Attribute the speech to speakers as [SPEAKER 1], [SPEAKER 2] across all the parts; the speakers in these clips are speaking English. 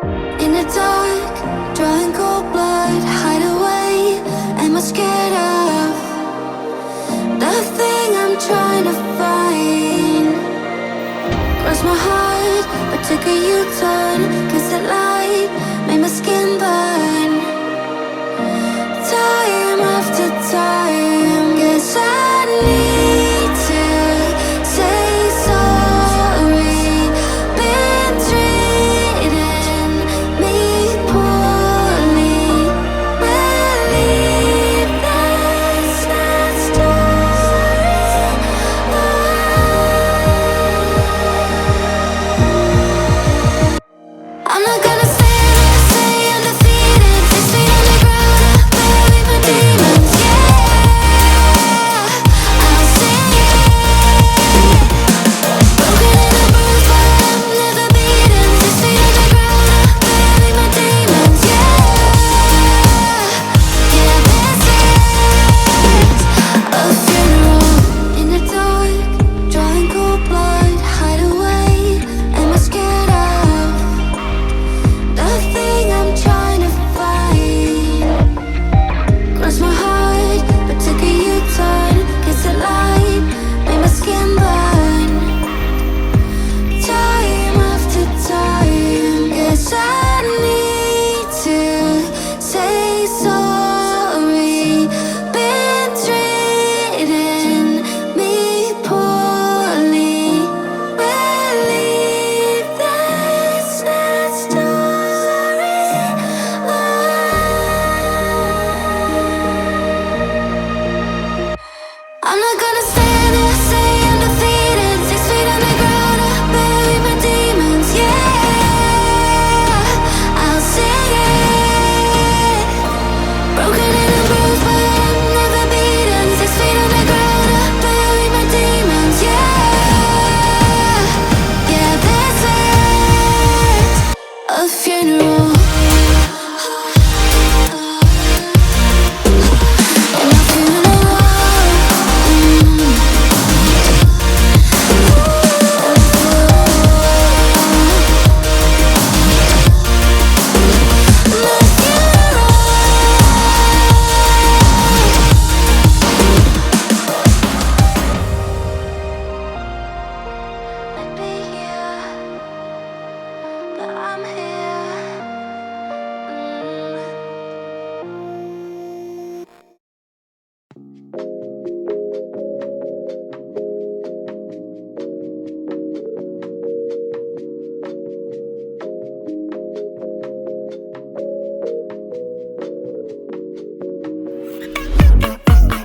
[SPEAKER 1] In the dark, drawing cold blood, hide away. Am I scared of the thing I'm trying to find? Cross my heart, but took a U-turn, 'cause the light made my skin burn. Time after time, guess I need to say sorry. Been treating me poorly. Believe that's not story. I'm not gonna stay there, stay undefeated. 6 feet underground, I bury my demons. Yeah, I'll sing it. Broken and bruised, but I'm never beaten. 6 feet underground, I bury my demons. Yeah, yeah, this is a funeral. In the dark, drawing cold blood, hide away. Am I scared of the thing I'm trying to find? Cross my heart, but took a U-turn, 'cause the light made my skin burn. Time after time, guess I need to say sorry. Been treating me poorly. Believe that's not story. I'm not gonna stand there, stay undefeated. 6 feet underground, I bury my demons. Yeah, I'll sing it. Broken and bruised, but I'm never beaten. 6 feet underground, I bury my demons. Yeah, yeah, this is a funeral. And my funeral. I'd be here, but I'm here.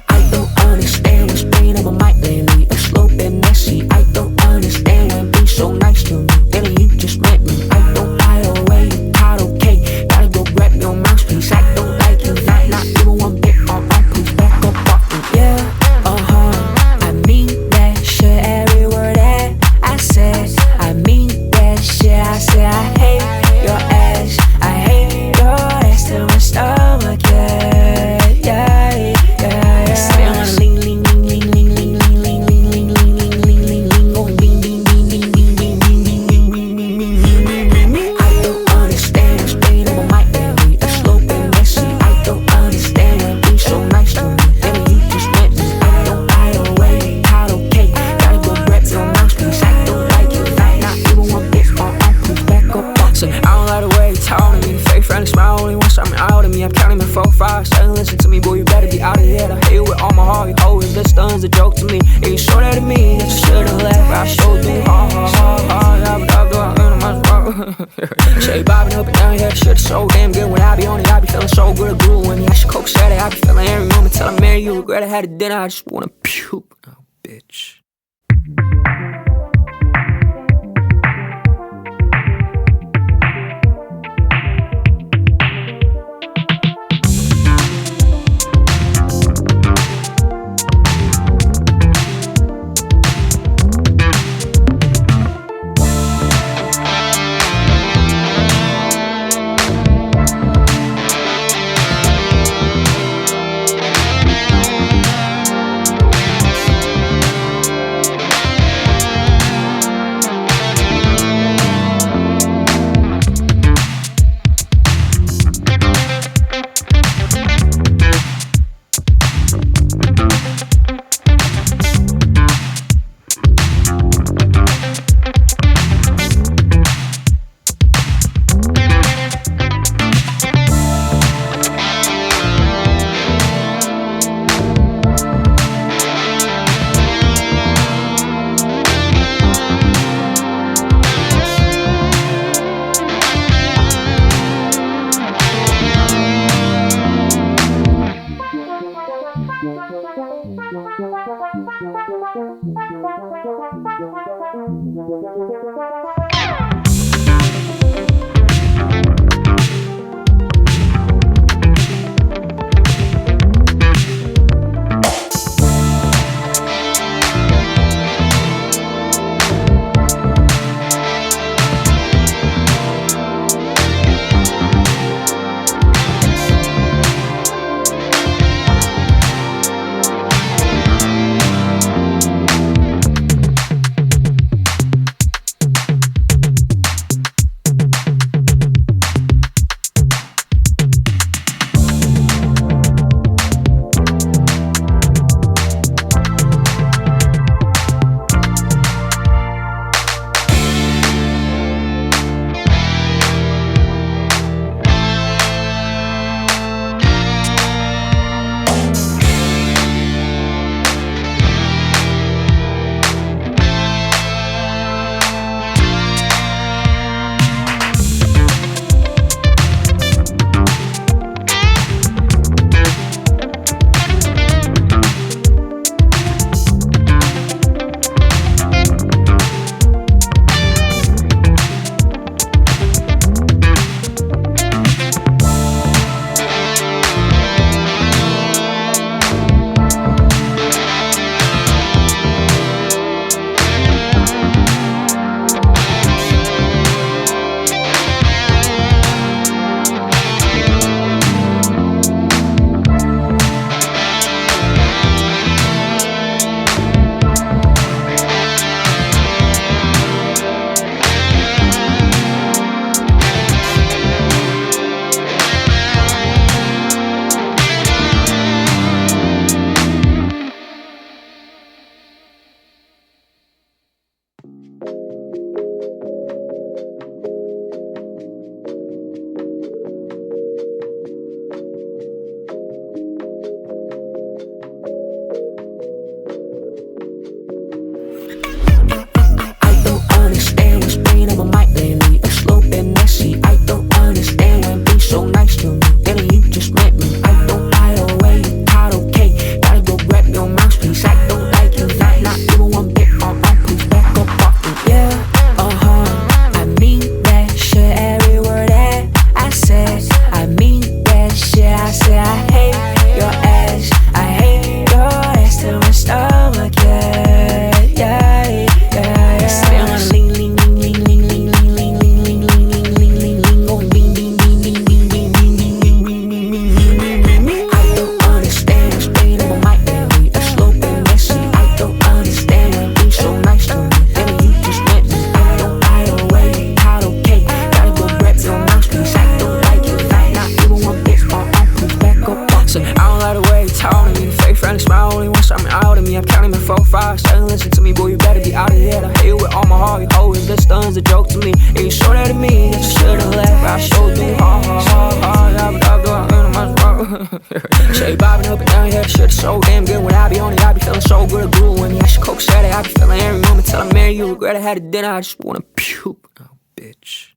[SPEAKER 2] I don't understand what's been on my mind lately. A slow bit messy. I don't understand when being so nice to me. Then you just met me. I don't hide away. Not okay. Gotta go grab your mouthpiece. I don't like you. Not even one bit. Please back up off me. Yeah, I mean that shit. Every word that I said. I mean that shit. I said I hate your ass. I hate your ass till my stomach. Yeah. Still wanna lean, lean, lean, lean, lean, lean, lean, lean, lean, lean, lean, lean, lean, lean, lean, going ding, ding, ding, ding, ding, ding, ding, ding, ding, ding, ding, ding, ding. I don't understand what's been on my mind lately. A slow bit messy. I don't understand when being so nice to me. Then you just met me. I don't hide away. Not okay. Gotta go grab your mouthpiece. I don't like you. Not even one bit. Please back up off me. I don't like the way you talk to me. Fake friendly smile only once I'm out of me. I'm counting my 4, 5, 7. Listen to me, boy, you better be out of here. I hate you with all my heart. You always this stun's a joke to me. And you show that to me. That you should've left. I showed you hard. Say bobbing up and down here, shit is so damn good. When I be on it, I be feeling so good. Groove when me, I should coke steady. I be feeling every moment till I marry you. Regret I had a dinner, I just wanna puke. Oh, bitch. Shawty bobbing up and down, yeah, shit is so damn good. When I be on it, I be feeling so good. A groove when I should coke Saturday, I be feeling every moment till I marry you. Regret I had a dinner, I just wanna puke. Oh, bitch.